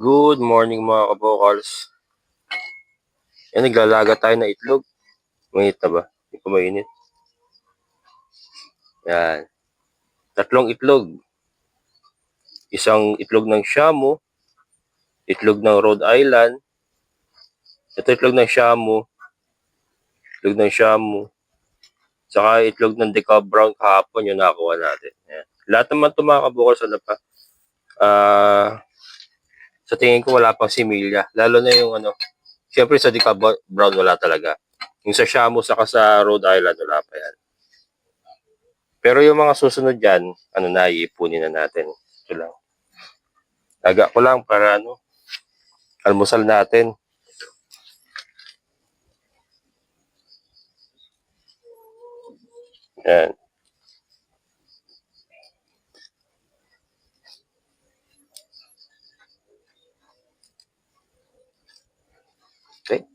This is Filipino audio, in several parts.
Good morning mga kabokals. Yan, naglalaga tayo ng itlog. Mainit na ba? Hindi pa mainit. Yan. 3 itlog. Isang itlog ng Shamu. Itlog ng Rhode Island. Ito itlog ng Shamu. Itlog ng Shamu. Saka itlog ng Deca Brown kahapon yung nakakuha natin. Yan. Lahat naman ito mga kabokals, ano pa? Sa tingin ko wala pang similya. Lalo na yung siyempre sa Deca Brown wala talaga. Yung sa Shamu saka sa Rhode Island wala pa yan. Pero yung mga susunod dyan, iipunin na natin. Ito lang. Laga ko lang para almusal natin. Yan. Okay.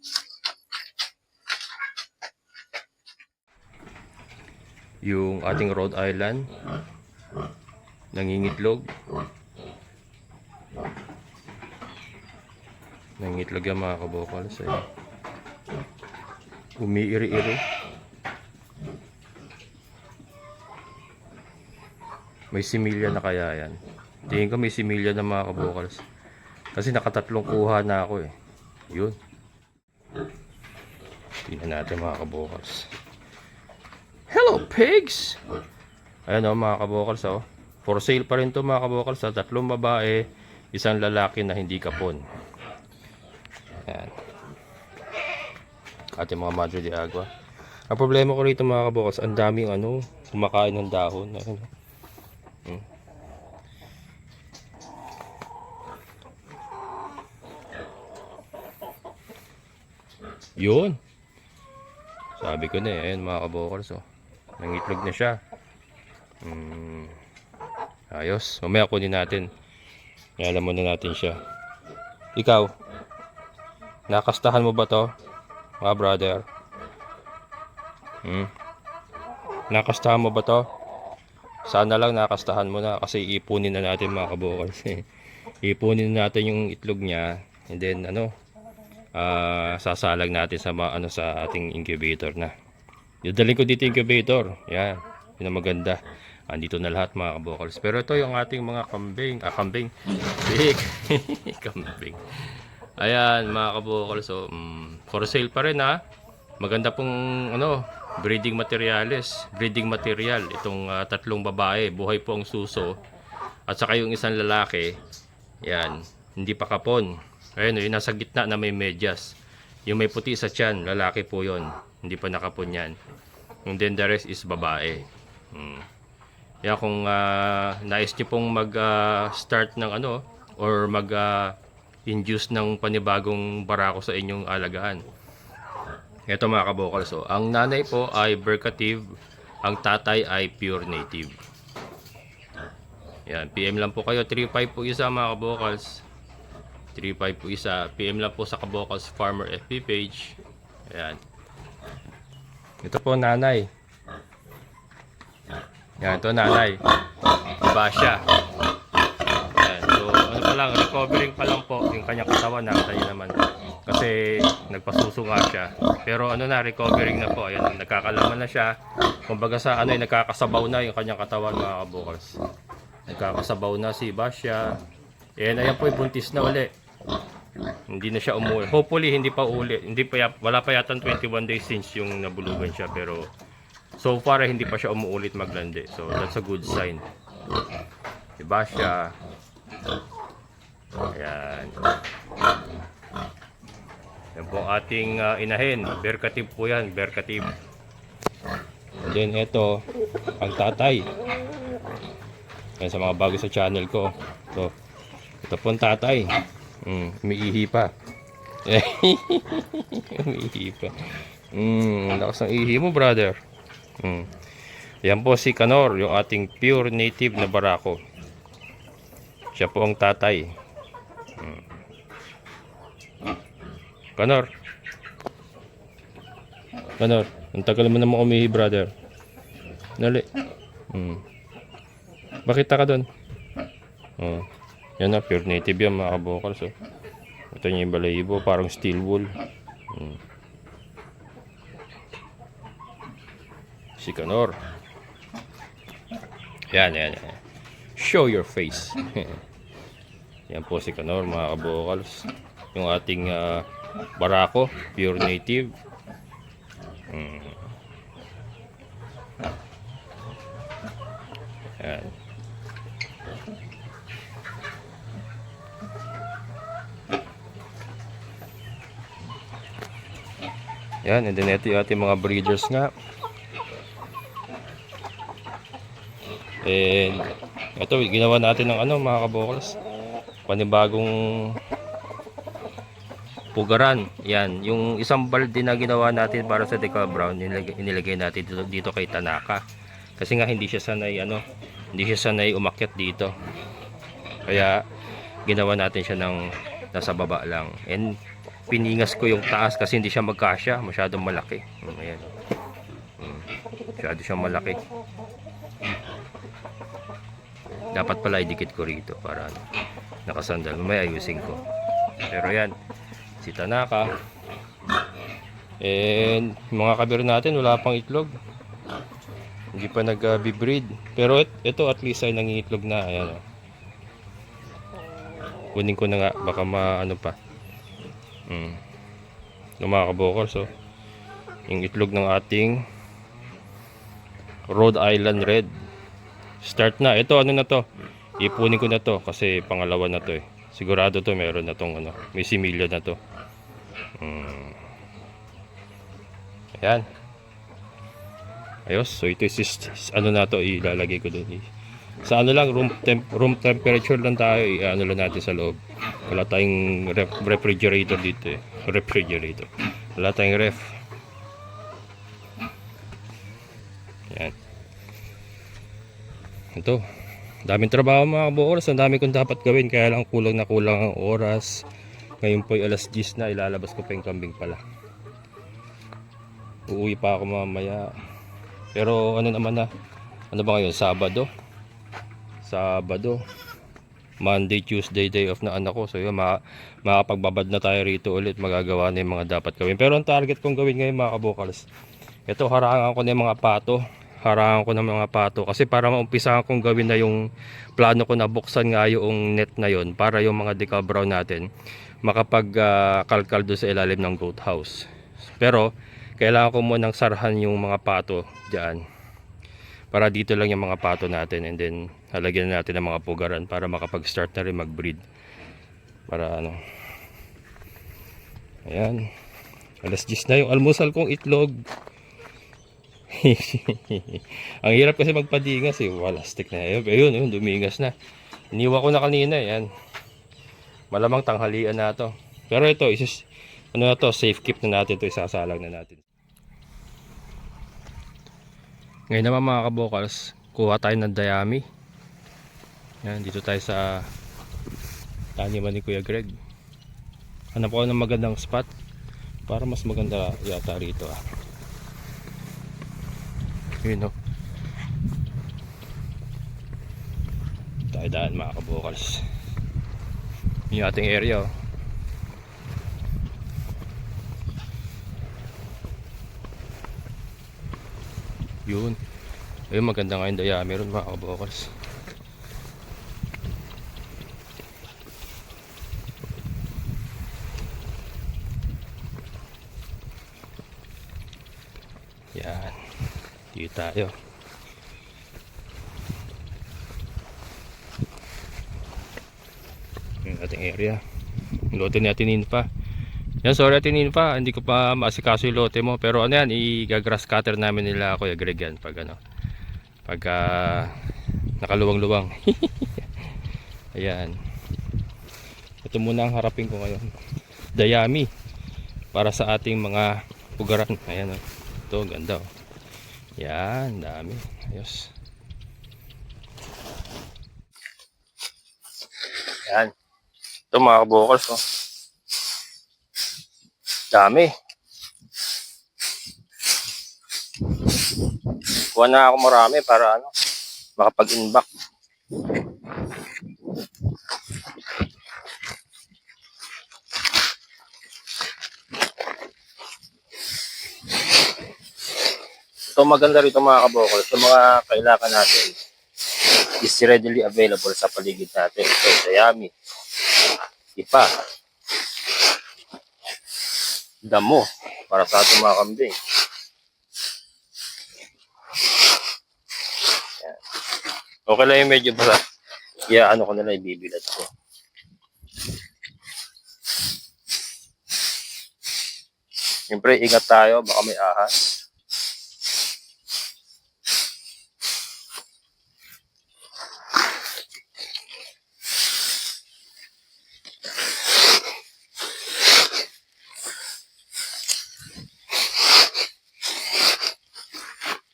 Yung ating Rhode Island nangingitlog yan mga kabokals umiiri-iri. May similya na kaya yan? Tingin ko may similya na mga kabokals kasi nakatatlong kuha na ako yun. Tingnan natin mga kabokals. Hello pigs! Ayan mga kabokals for sale pa rin to mga kabokals 3 babae, 1 lalaki na hindi kapon. Ayan. Ating mga Madre de Agua. Ang problema ko rito mga kabokals, ang daming kumakain ng dahon. Yun. Sabi ko na ayan mga kabokals nangitlog na siya. Ayos. Mamaya kunin natin. Alam mo na natin siya. Ikaw, nakastahan mo ba to mga brother? Nakastahan mo ba to? Sana lang nakastahan mo na kasi ipunin na natin mga kabokals. Ipunin na natin yung itlog niya and then sasalag natin sa sa ating incubator na. Dadalhin ko dito incubator. Yan. Yun ang maganda. Andito na lahat mga kabokals. Pero ito yung ating mga kambing. Kambing. Big. Kambing. Ayan mga kabokals. So, for sale pa rin Maganda pong breeding materials. Breeding material. Itong 3 babae. Buhay po ang suso. At saka yung 1 lalaki. Yan. Hindi pa kapon. Ayan yung nasa gitna na may medyas. Yung may puti sa tiyan. Lalaki po yon. Hindi pa nakapon yan. And then the rest is babae. Kaya kung nais nyo pong mag-start ng or mag-induce ng panibagong barako sa inyong alagaan. Ito mga kabokals. So, ang nanay po ay Bercative, ang tatay ay pure native. Yan, PM lang po kayo. 3.5 po isa mga kabokals. 3.5 po isa. PM lang po sa Kabokals Farmer FB page. Ayan. Ito po nanay. Yan, ito nanay. Iba siya. Yan. So, pa lang, recovering pa lang po yung kanyang katawan. Nakita niyo naman. Kasi nagpasuso nga siya. Pero recovering na po. Ayan, nagkakalaman na siya. Kumbaga sa nagkakasabaw na yung kanyang katawan mga kabokals. Nagkakasabaw na si Basya. Ayan po yung buntis na uli. Hindi na siya umuwi. Hopefully hindi pa uli. Wala pa yata 21 days since yung nabulugan siya. Pero so far hindi pa siya umuulit maglandi. So that's a good sign. Diba siya? Ayan. Yan po ating inahin. Bercative po yan. Bercative. And then ito ang tatay. Yan sa mga bago sa channel ko. So, ito po ang tatay. Umiihi pa. Umiihi pa. Lakas ng ihi mo brother. Yan po si Kanor, yung ating pure native na barako. Siya po ang tatay. Kanor. Kanor, ang tagal mo naman umihi brother. Nali. Bakit ka doon? Yan na, pure native yan mga kabokals. Oh. Ito niya yung balahibo, parang steel wool. Sikanor. Yan, yan, yan. Show your face. Yan po si Kanor mga kabokals. Yung ating barako, pure native. Yan. Yan, and then ito yung ating mga breeders nga. And ito, ginawa natin ng ano mga kabokals. Panibagong pugaran. Yan, yung isang balde na ginawa natin para sa decal brown, inilagay natin dito kay Tanaka. Kasi nga hindi siya sanay umakyat dito. Kaya ginawa natin siya ng nasa baba lang. And piningas ko yung taas kasi hindi siya magkasya, masyadong malaki. Ayan. Masyado siyang malaki. Dapat pala idikit ko rito para nakasandal. May ayusin ko. Pero yan, si Tanaka. And mga kabir natin wala pang itlog. Hindi pa nag-breed. Pero ito at least ay nangingitlog na. Ayan o. Kunin ko na nga. Baka maano pa. Yung mga kabokals. So, yung itlog ng ating Rhode Island Red. Start na. Ito ano na to. Ipunin ko na to. Kasi pangalawa na to eh. Sigurado to meron na tong ano. May similyo na to. Ayan. Ayos, so ito is ano na to, ilalagay ko doon. Sa ano lang, room temperature lang tayo, ano lang natin sa loob. Wala tayong refrigerator dito eh. Refrigerator. Wala tayong ref. Yan. Ito. Daming trabaho mga kabokals, ang dami kong dapat gawin, kaya lang kulang na kulang ang oras. Ngayon po ay alas 10 na, ilalabas ko pa yung kambing pala. Uuwi pa ako mamaya. Pero ano naman na, ano ba ngayon, Sabado, Monday, Tuesday, day off na anak ko. So yun, makapagbabad na tayo rito ulit, magagawa na yung mga dapat gawin. Pero ang target kong gawin ngayon mga kabokals, ito harangan ko na yung mga pato. Harangan ko ng mga pato kasi para maumpisahan kong gawin na yung plano ko na buksan nga yung net na yon para yung mga decal brown natin makapag-kalkal doon sa ilalim ng goat house. Pero kailangan ko munang sarhan yung mga pato dyan para dito lang yung mga pato natin, and then halagyan natin ng mga pugaran para makapag-start na rin mag-breed para ano. Ayan, alas 10 na, yung almusal kong itlog. Ang hirap kasi magpadingas eh, walastik na ayun, dumingas na. Iniwan ko na kanina. Yan, malamang tanghalian na to, pero ito ano na to, safe keep na natin to, isasalang na natin. Ngayon naman mga kabokals, kuha tayo ng dayami. Yan, dito tayo sa taniman ni Kuya Greg. Hanap ko ng magandang spot para mas maganda yata rito ah. Yun o. Tayo daan mga kabokals. Yung ating area o. Yun. Ayun, maganda nga yung dayami ron mga kabokals. Yan. Dito tayo. Yung ating area. Yung lote ni Ate Ninfa. Yan, sorry Ate Ninfa, hindi ko pa maasikaso yung lote mo. Pero ano yan, i-grass cutter namin nila Kuya Greg yan pag ano, pagka nakaluwang-luwang. Ayan. Ito muna ang harapin ko ngayon. Dayami para sa ating mga pugaran. Ayan o. Ito, ganda o. Yan, dami. Ayos. Yan. Ito mga kabokals o. Dami. Kuha na ako marami para ano, makapag-inback. So maganda rito mga kabokol. So mga kailangan natin is readily available sa paligid natin. So dayami, ipa, damo para sa ating mga kambing. Yan. Okay lang yung medyo basa. Kaya ano ko na lang ibibilad ko. Siyempre ingat tayo, baka may ahas.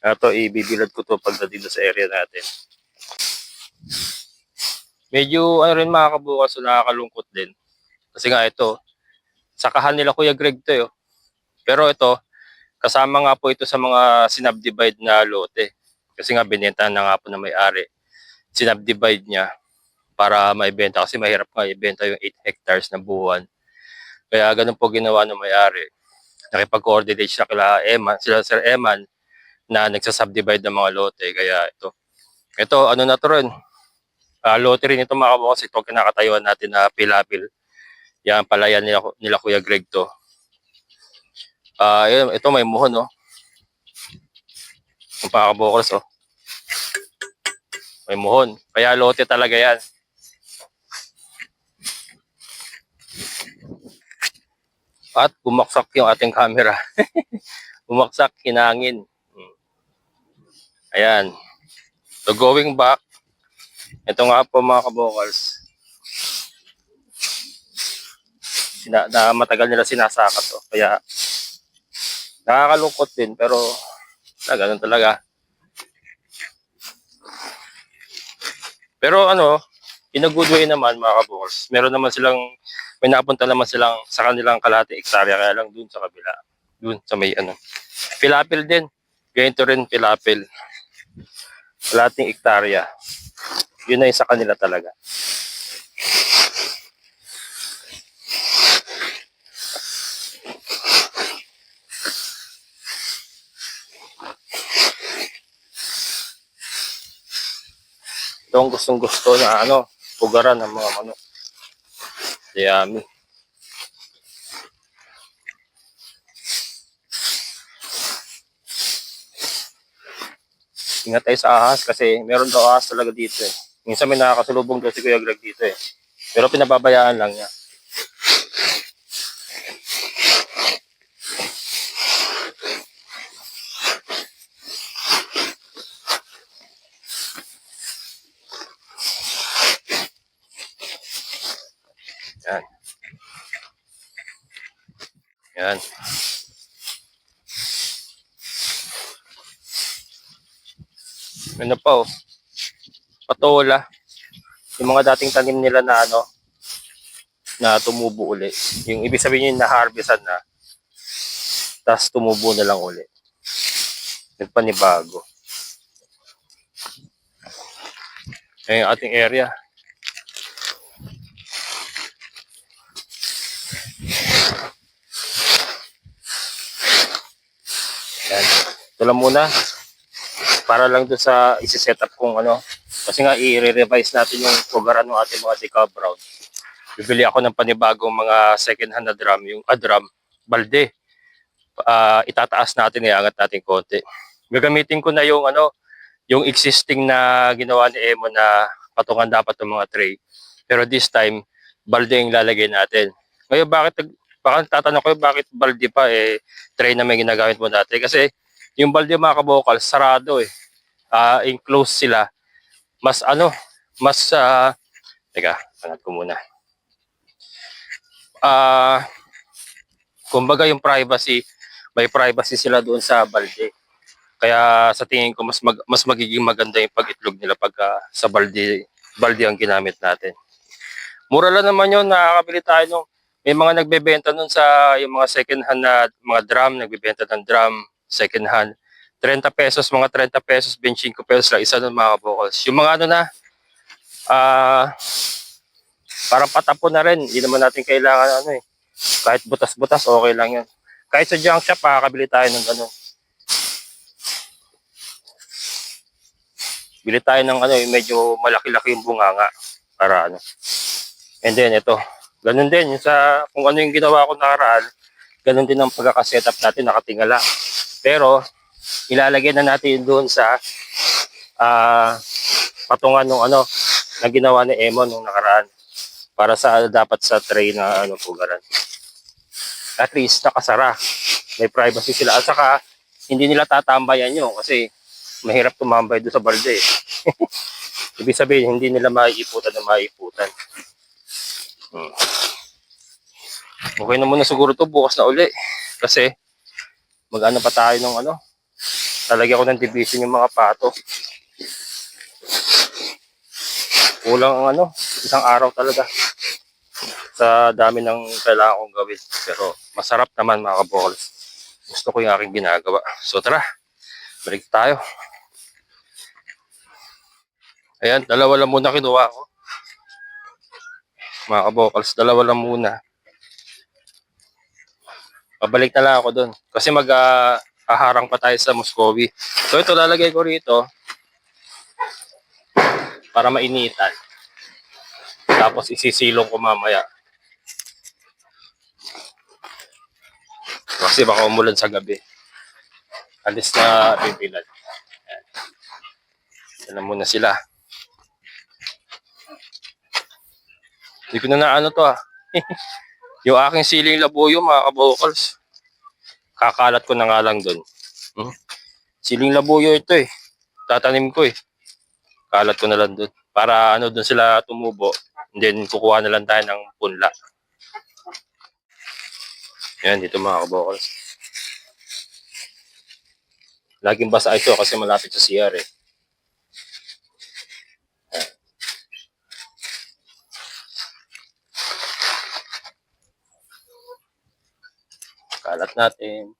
Ito, ibibilad ko to pagdating sa area natin. Medyo ano rin mga kabukas, so nakakalungkot din. Kasi nga ito, sakahan nila Kuya Greg to yo. Pero ito, kasama nga po ito sa mga sinubdivide na lote. Kasi nga binenta na nga po na may-ari. Sinubdivide niya para maibenta kasi mahirap nga ibenta yung 8 hectares na buwan. Kaya ganun po ginawa ng may-ari. Nakipag-coordinate siya kila Eman, sila Sir Eman na nagsasubdivide ng mga lote. Kaya ito ano na to rin. Lote rin ito mga kabukas. Ito kinakatayuan natin na pilapil. Yan palayan nila Kuya Greg to. Ito may muhon, no? Ang pakabukos, oh. May muhon. Kaya lote talaga yan. At bumaksak yung ating camera. Bumaksak, hinangin. Ayan. So going back, ito nga po mga kabokals. Na matagal nila sinasakat to. Kaya nakakalungkot din pero ganun talaga. Pero ano, in a good way naman mga kabokals. Meron naman silang, may napunta naman silang sa kanilang kalahati hektarya kaya lang dun sa kabila. Dun sa may ano. Pilapil din. Ganito rin pilapil. Kalahating hektarya. Yun na yung sa kanila talaga. Ito ang gustong-gusto na ano, pugaran ng mga manok. Dayami. Ingat tayo sa ahas kasi meron daw ahas talaga dito eh. Minsan may nakakasulubong daw si Kuya Greg dito eh. Pero pinababayaan lang niya. Yan. Yan. Ano pa oh. Patola. Yung mga dating tanim nila na ano, na tumubo uli. Yung ibig sabihin yung na-harvestan na. Tapos tumubo na lang uli. Nagpanibago. Yan yung ating area. Yan. Ito lang muna. Para lang doon sa isi-set up kung ano. Kasi nga i-revise natin yung pugaran ng ating mga decal brown. Bibili ako ng panibagong mga second hand na drum. Yung drum, balde. Itataas natin, iangat natin konti. Gagamitin ko na yung ano, yung existing na ginawa ni Emo na patungan dapat ng mga tray. Pero this time, balde yung lalagay natin. Ngayon, baka tatanong ko bakit balde pa tray na may ginagamit mo dati? Kasi yung balde mga kabokal, sarado eh. Enclosed sila. Mas teka, angat ko muna. Kumbaga yung privacy, may privacy sila doon sa balde. Kaya sa tingin ko mas magiging maganda yung pag-itlog nila pagka sa balde ang ginamit natin. Mura lang naman yun, nakakabili tayo nung may mga nagbebenta nun sa yung mga second hand na mga drum, nagbebenta ng drum, second hand. 30 pesos, mga 30 pesos, 25 pesos lang isa nun mga vocals. Yung mga ano na, parang patapon na rin, hindi naman natin kailangan ano eh. Kahit butas-butas, okay lang yun. Kahit sa junk shop, makakabili tayo ng gano'n. Bili tayo ng ano, yung medyo malaki-laki yung bunganga para ano. And then ito, ganun din yung sa kung ano yung ginawa ko nakaraan, ganun din ang pagkaka-setup natin, nakatingala. Pero ilalagay na natin doon sa patungan ng ano na ginawa ni Emon nung nakaraan para sa dapat sa tray na ano pugaran. At least nakasara. May privacy sila. At saka hindi nila tatambayan yun kasi mahirap tumambay doon sa balde. Ibig sabihin, hindi nila maiiputan na maiiputan. Okay na muna siguro to bukas na uli. Kasi mag-ano pa tayo ng ano. Talagyan ko ng division yung mga pato. Kulang ang ano, isang araw talaga. Sa dami ng kailangan kong gawin. Pero masarap naman mga kabokals. Gusto ko yung aking ginagawa. So tara, balik tayo. Ayan, dalawa lang muna kinuha ko. Mga kabokals, dalawa lang muna. Pabalik na lang ako doon. Kasi haharang pa tayo sa Muscovy. So ito lalagay ko rito para mainitan. Tapos isisilong ko mamaya. Kasi baka umulan sa gabi. Alis na bibilad. Yan na muna sila. Hindi ko na naano to Yung aking siling labuyo mga kabokals. Kakalat ko na nga lang doon. Siling labuyo ito Tatanim ko Kalat ko na lang doon. Para ano doon sila tumubo. And then kukuha na lang tayo ng punla. Yan dito mga kabokals. Laging basa ito kasi malapit sa CR Kalat natin.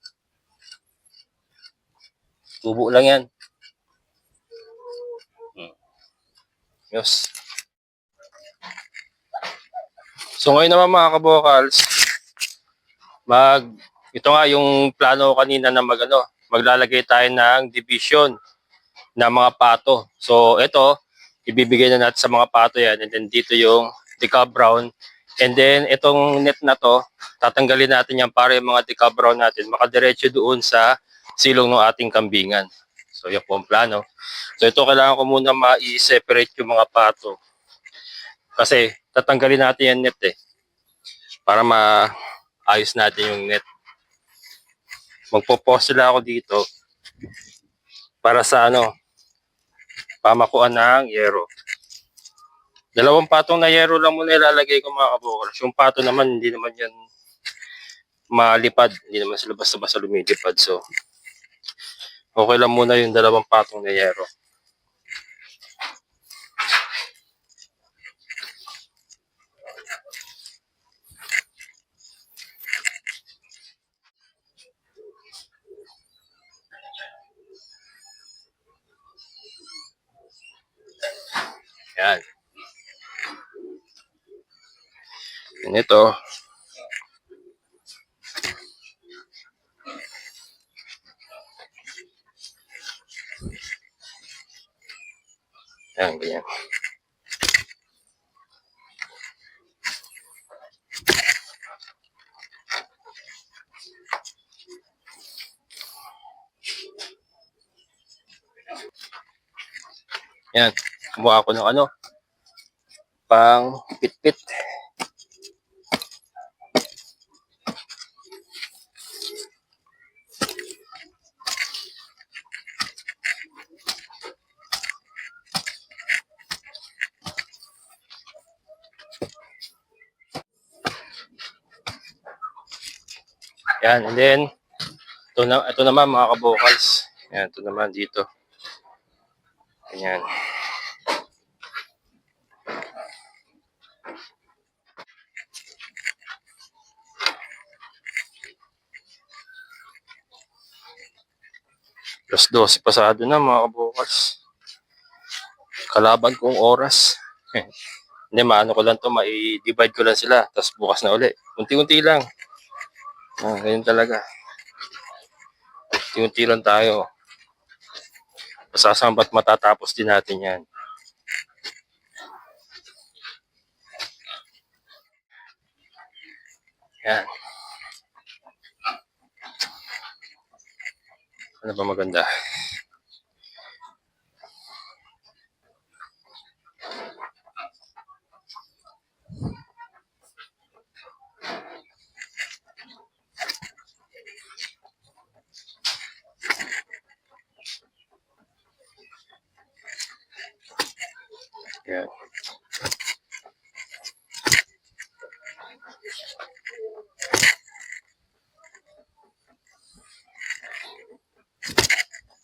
Tubo lang yan. Yes. So ngayon naman mga kabokals, ito nga yung plano ko kanina na maglalagay tayo ng division na mga pato. So ito, ibibigay na natin sa mga pato yan. And then dito yung decaf brown. And then itong net na to, tatanggalin natin yan para yung mga decaf brown natin makadiretso doon sa silong ng ating kambingan. So yung po ang plano. So ito kailangan ko muna ma-separate yung mga pato. Kasi tatanggalin natin yung net para maayos natin yung net. Magpo-post sila ako dito para sa pamakuan ng yero. Dalawang patong na yero lang muna ilalagay ko mga kabokals. Yung pato naman, hindi naman yan malipad. Hindi naman sila basta-basta lumilipad. So, okay lang muna yung dalawang patong na yero. Yan. Yan ito. Yan, ganyan. Yan. Kumuha ako ng pang pit-pit. Yan, and then ito naman mga kabokals. Yan, ito naman dito. Ganyan. Plus 12 pasado na mga kabokals. Kalaban kong oras. Hindi, maano ko lang to, mai-divide ko lang sila. Tapos bukas na uli. Unti-unti lang. Ganyan talaga. Unti-unti lang tayo. Masasambat matatapos din natin yan. Yan. Ano ba maganda? Yan.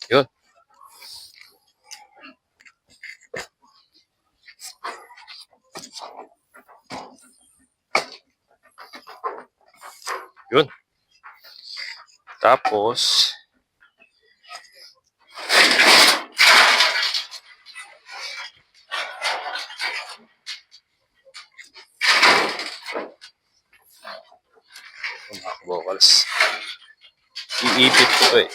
Yun. Yun. Tapos, mga vocals. Iipit ko to eh.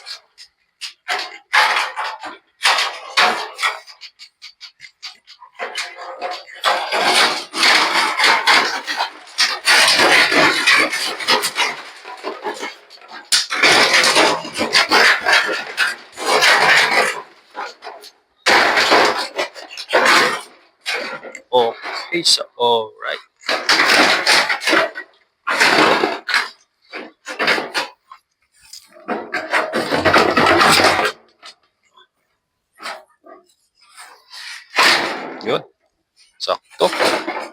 Okay, so alright. Yun. Sakto.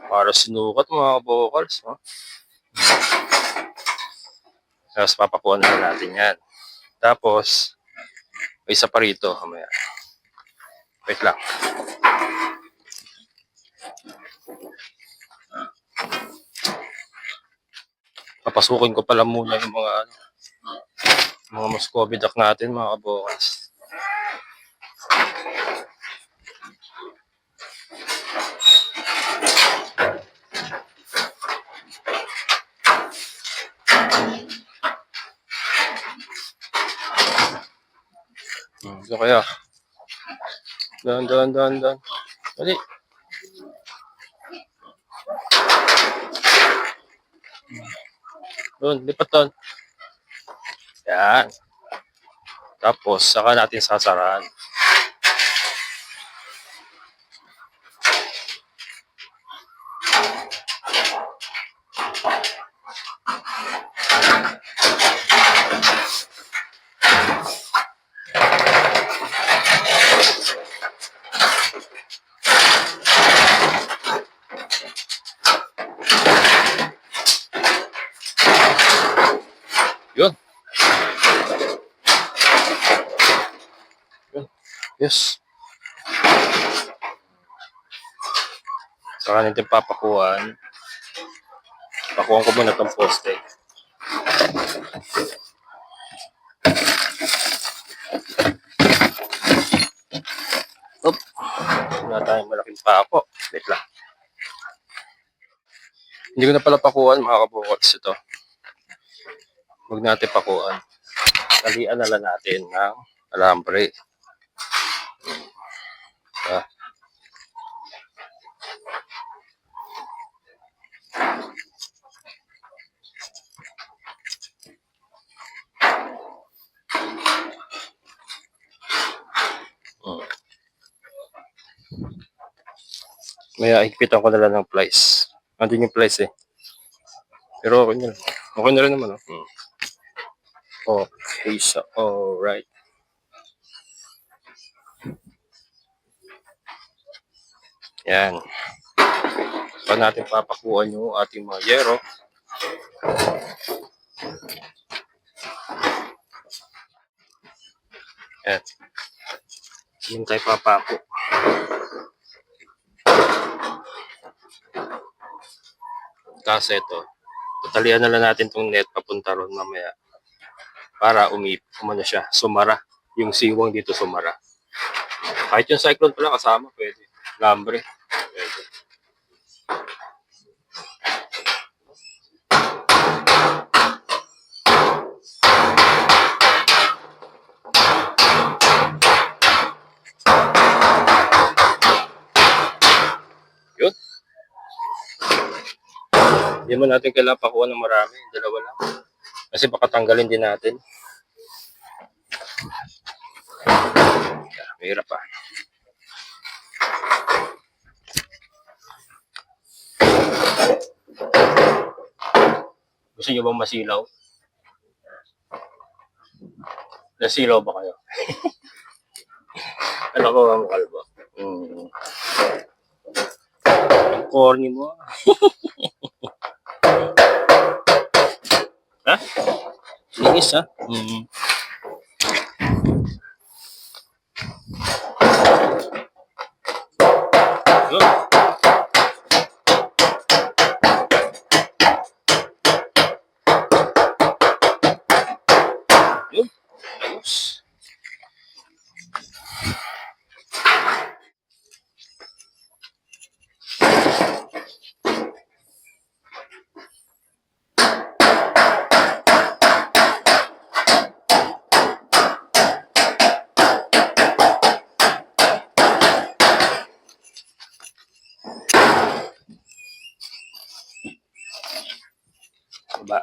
Para sinukat mga vocals. Huh? Tapos papakuha na natin yan. Tapos, may isa pa rito. Mamaya. Wait lang. Papasukin ko pala muna yung mga Muscovy duck natin mga vocals. So kaya, dan. Dali. Doon, lipat doon. Yan. Tapos, saka natin sasaraan. Yun. Yun. Yes. Saka natin papakuhan. Pakuhan ko muna itong poste. Oop. Wala tayong malaking pako. Wait lang. Hindi ko na pala pakuhan mga kabukals ito. Huwag natin pakuhan. Talian na lang natin ng alambre. Maya higpitan ko na lang ng plies. Andun yung plies eh. Pero okay na. Okay na rin naman. Okay, so alright. Yan. Pa natin papakuhan yung ating mga yero. Yan. Yan tayo papaku. Kasi ito, tatalian na lang natin tong net papunta ron mamaya. Para umano siya, sumara. Yung siwang dito sumara. Kahit yung cyclone pala kasama, pwede. Lambre. Pwede. Hindi mo natin kailangan pakuha ng marami. Dalawa lang. Kasi baka tanggalin din natin. Mahirap pa. Gusto nyo bang masilaw? Nasilaw ba kayo? Ano ko ang kalbo? Ang corny mo. Ha? Linis ha? Yun. Yun. Ayos. Ba?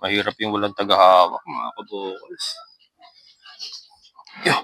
Mahirap yung walang tagahawak, mga kabukals. Yo.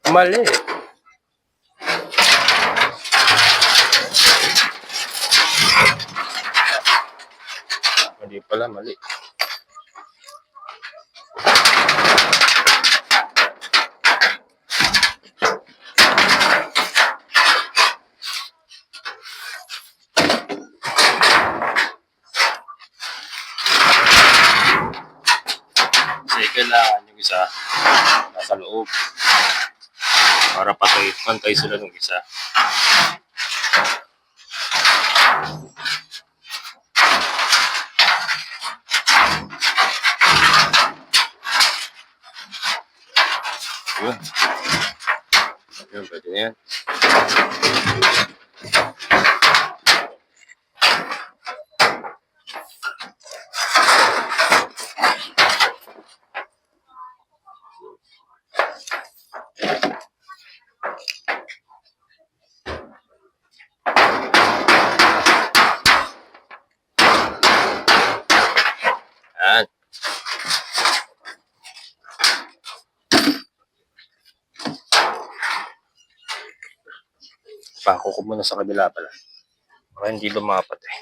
Mali. Hindi pala, mali. Kasi kailangan yung isa nasa loob. Para pantay sila ng isa. Yun. Yun, pwede na yan. Yan. Pako ko muna sa kabila pala. Baka hindi lumapat eh.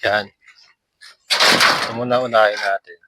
Yan. Ito muna unahin natin.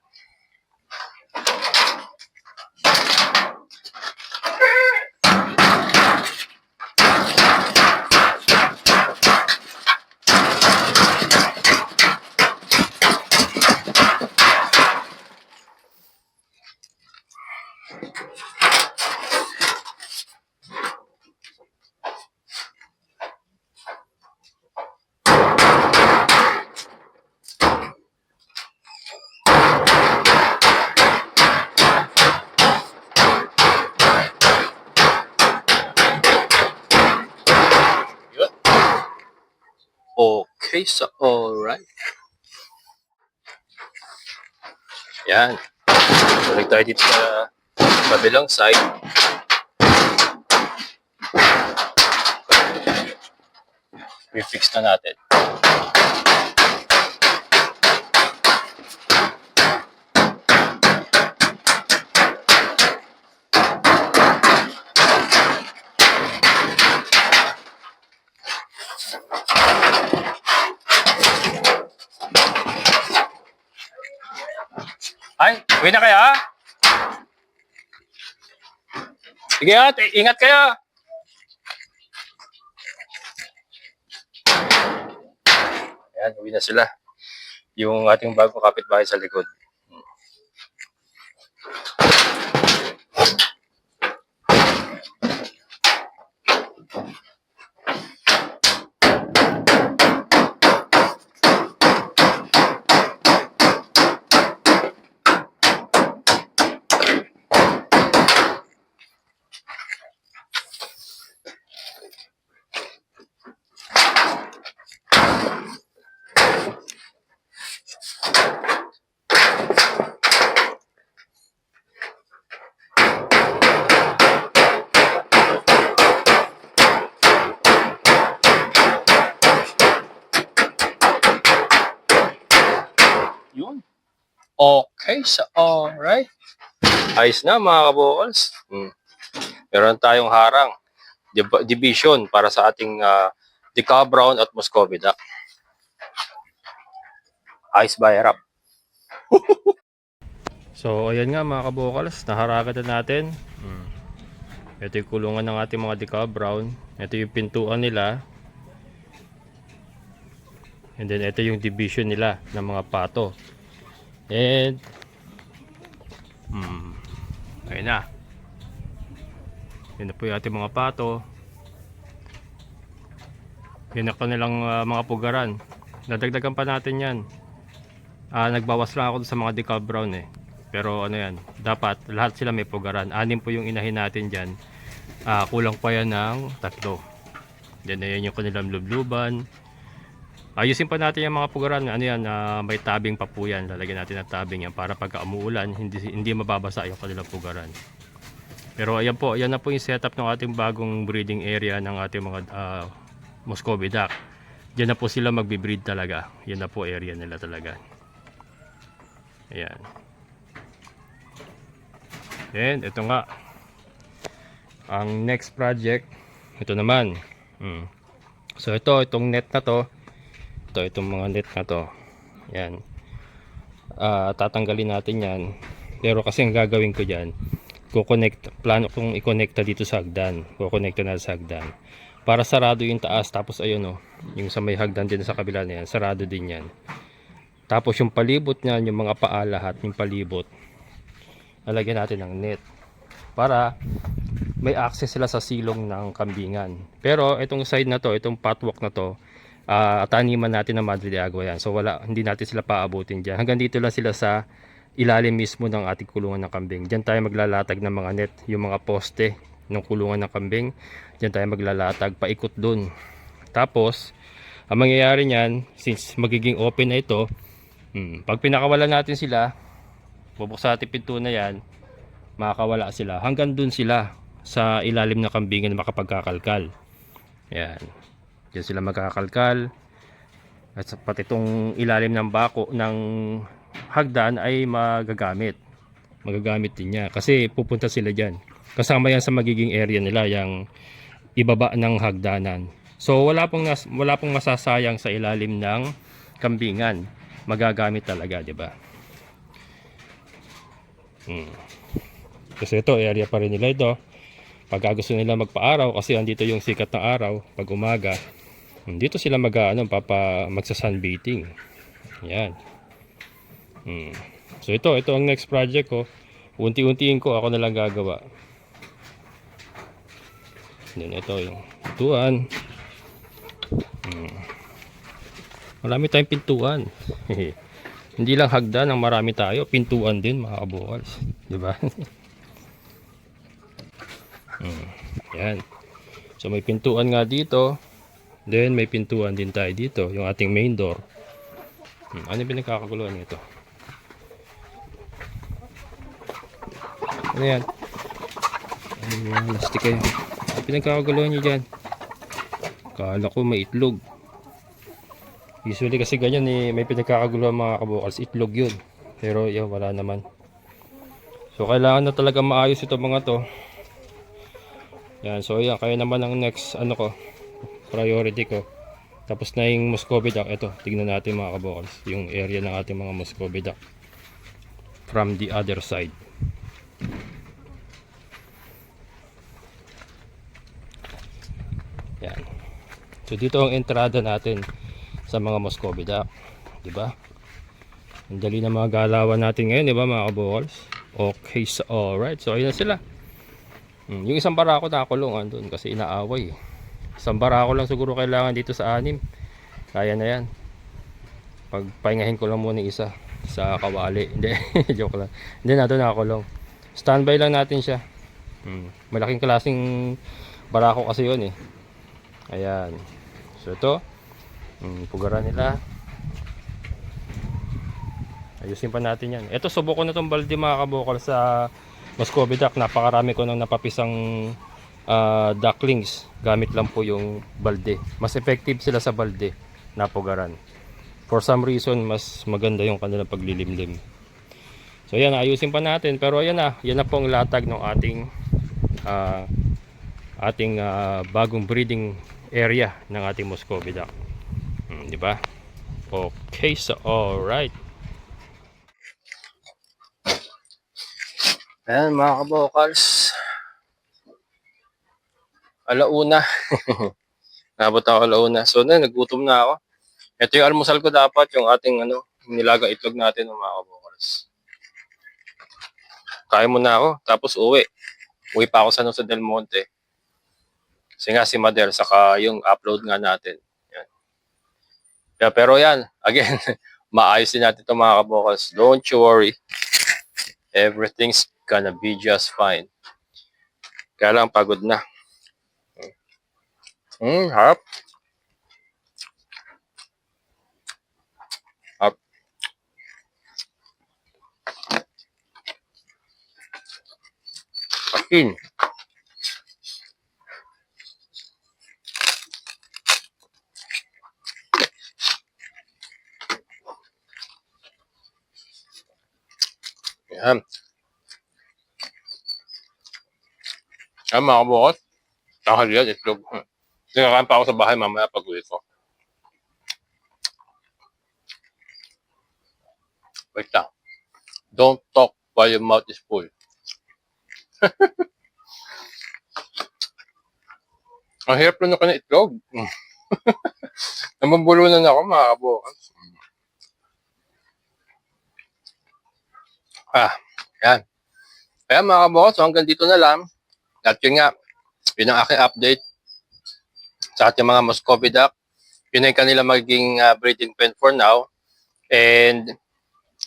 Okay, so alright. Yan. Balik tayo dito sa kabilang side. i-fix na natin. Ay, uwi na kaya? Sige at, ingat kayo. Ayan, uwi na sila. Yung ating bagong kapitbahay sa likod. Yun. Okay, so alright. Ayos na mga kabokals. Meron tayong harang. Division para sa ating Decal Brown at Muscovy duck. Ayos ba, harap? So, ayan nga mga kabokals. Naharagan na natin. Ito yung kulungan ng ating mga Decal Brown. Ito yung pintuan nila. And then ito yung division nila ng mga pato. And ayun na. Yan na po yung ating mga pato. Yan na kanilang mga pugaran. Nadagdagan pa natin yan. Nagbawas lang ako sa mga Decal Brown eh. Pero ano yan, dapat lahat sila may pugaran. 6 po yung inahin natin dyan. Kulang pa yan ng 3. Yan na yan yung kanilang lubluban. Ayusin pa natin yung mga pugaran. Ano yan, may tabing pa po yan. Lalagyan natin ng tabing yan para pagka umuulan, hindi mababasa yung kanilang pugaran. Pero ayan po, yan na po yung setup ng ating bagong breeding area ng ating mga Muscovy duck. Diyan na po sila magbe-breed talaga. Yan na po area nila talaga. Ayan. And ito nga. Ang next project, ito naman. So itong net na to. Itong mga net na to. Yan. Tatanggalin natin yan. Pero kasi ang gagawin ko dyan, plano kong i-connecta dito sa hagdan. Kukonekta na sa hagdan. Para sarado yung taas. Tapos ayun yung sa may hagdan din sa kabila na yan, sarado din yan. Tapos yung palibot niyan, yung mga paa lahat, yung palibot, lalagyan natin ng net. Para may access sila sa silong ng kambingan. Pero itong side na to, itong patwalk na to, taniman natin ng Madre de Agua yan. So hindi natin sila paabutin dyan. Hanggang dito lang sila sa ilalim mismo ng ating kulungan ng kambing. Diyan tayo maglalatag ng mga net, yung mga poste ng kulungan ng kambing. Diyan tayo maglalatag, paikot dun. Tapos, ang mangyayari niyan, since magiging open na ito, pag pinakawalan natin sila, bubuksan natin pinto na yan, makakawala sila. Hanggang dun sila sa ilalim ng kambingan na makapagkakalkal. Yan. Diyan sila magkakalkal. At pati itong ilalim ng bako ng hagdan ay magagamit din niya. Kasi pupunta sila dyan. Kasama yan sa magiging area nila, yung ibaba ng hagdanan. So wala pong masasayang sa ilalim ng kambingan. Magagamit talaga, di ba? Kasi ito, area pa rin nila ito. Pagka gusto nila magpa-araw, kasi andito yung sikat ng araw pag umaga, dito sila magsa-sunbathing. Yan. So ito ang next project ko. Unti-untiin ko, ako na lang gagawa. Then ito yung pintuan. Marami tayong pintuan. Hindi lang hagdan ang marami tayo, pintuan din mga kabukals, di ba? Yan. So may pintuan nga dito. Then may pintuan din tayo dito, yung ating main door. Ano yung pinagkakaguluhan nito? Ano yan? Ano yung plastic kayo? Ano pinagkakaguluhan nyo dyan? Kala ko may itlog. Usually kasi ganyan eh, may pinagkakagulo mga kabukals, itlog yun. Pero yun, wala naman. So kailangan na talaga maayos ito mga to. Yan, so yan, kaya naman ang next ano ko, priority ko. Tapos na yung Muscovy duck. Ito, tignan natin mga kabukals, yung area ng ating mga Muscovy duck from the other side. Yan. So dito ang entrada natin sa mga Muscovy duck, 'di ba? Ang dali na mga galawan natin ngayon, 'di ba mga kabukals? Okay, so alright. So ayun na sila. Yung isang barako nakakulong andun kasi inaaway. Isang barako lang siguro kailangan dito sa 6. Kaya na 'yan. Pagpahingahin ko lang muna isa sa kawali. Hindi, joke lang. Hindi na doon nakakulong. Standby lang natin siya. Malaking klaseng barako kasi 'yun eh. Ayan. So ito, pugaran nila. Ayusin pa natin yan. Ito, subok ko na itong balde mga kabukal sa Muscovy duck. Napakarami ko nang napapisang ducklings. Gamit lang po yung balde. Mas effective sila sa balde na pugaran. For some reason, mas maganda yung kanilang paglilimlim. So yan, ayusin pa natin. Pero yan na po ang latag ng ating bagong breeding area ng ating Muscovy duck. Di ba? Okay, so alright. Ayan mga kabokals. Alauna. Nabot ako alauna. So nagutom na ako. Ito yung almusal ko dapat, yung ating nilagang itlog natin mga kabokals. Kain muna ako, tapos uwi. Uwi pa ako sa Del Monte. Kasi nga si Mader, saka yung upload nga natin. Yan. Yeah, pero yan, again, maayos din natin ito mga kabokals. Don't you worry. Everything's gonna be just fine. Kaya lang pagod na. Harap. Harap. Akin. Yan. Yan mga kabukals. Takal yan, itlog. Nagkakain pa ako sa bahay mamaya pag uwi ko. Wait lang. Don't talk while your mouth is full. Ang hirap lang na itlog. Namambulunan ako mga kabukals. Yan. Kaya mga kabukals, so hanggang dito na lang. At yun nga, yun ang aking update sa ating mga Muscovy duck. Yun ang kanila magiging breeding pen for now. And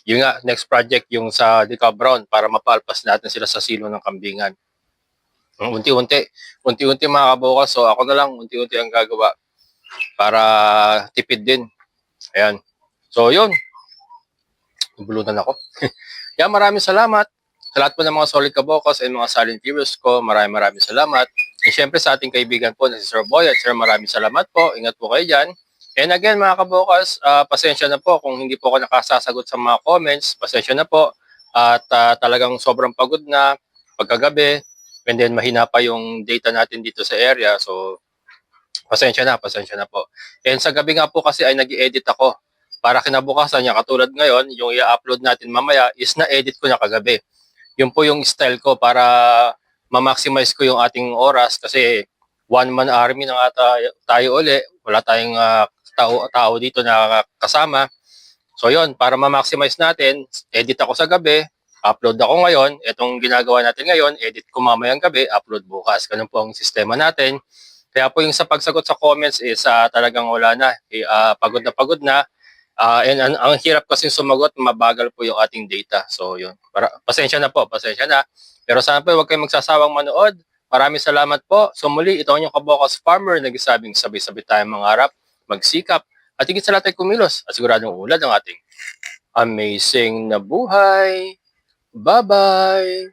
yun nga, next project yung sa Deca Brown para mapalpas natin sila sa silo ng kambingan. Unti-unti mga kabukals. So ako na lang, unti-unti ang gagawa para tipid din. Ayan. So yun. Nabulutan ako. Yan, maraming salamat. Sa lahat po ng mga solid kabukals and mga silent viewers ko, maraming salamat. And syempre sa ating kaibigan po na si Sir Boy at Sir, maraming salamat po. Ingat po kayo dyan. And again mga kabukals, pasensya na po kung hindi po ako nakasasagot sa mga comments. Pasensya na po. At talagang sobrang pagod na pagkagabi. And then mahina pa yung data natin dito sa area. So pasensya na po. And sa gabi nga po kasi ay nag-i-edit ako. Para kinabukasan niya, katulad ngayon, yung i-upload natin mamaya is na-edit ko na kagabi. Yun po yung style ko para ma-maximize ko yung ating oras kasi one-man army na nga tayo uli. Wala tayong tao dito na kasama. So yun, para ma-maximize natin, edit ako sa gabi, upload ako ngayon. Itong ginagawa natin ngayon, edit ko mamayang gabi, upload bukas. Ganun po ang sistema natin. Kaya po yung sa pagsagot sa comments is talagang wala na. Pagod na. And ang hirap kasi sumagot, mabagal po yung ating data. So yun, pasensya na. Pero sana po huwag kayong magsasawang manood. Maraming salamat po. So muli, ito ang inyong kabukals farmer, nagsasabing sabay-sabay tayong mangarap, magsikap, at higit sa lahat ay kumilos at siguradong ulad ang ating amazing na buhay. Bye-bye!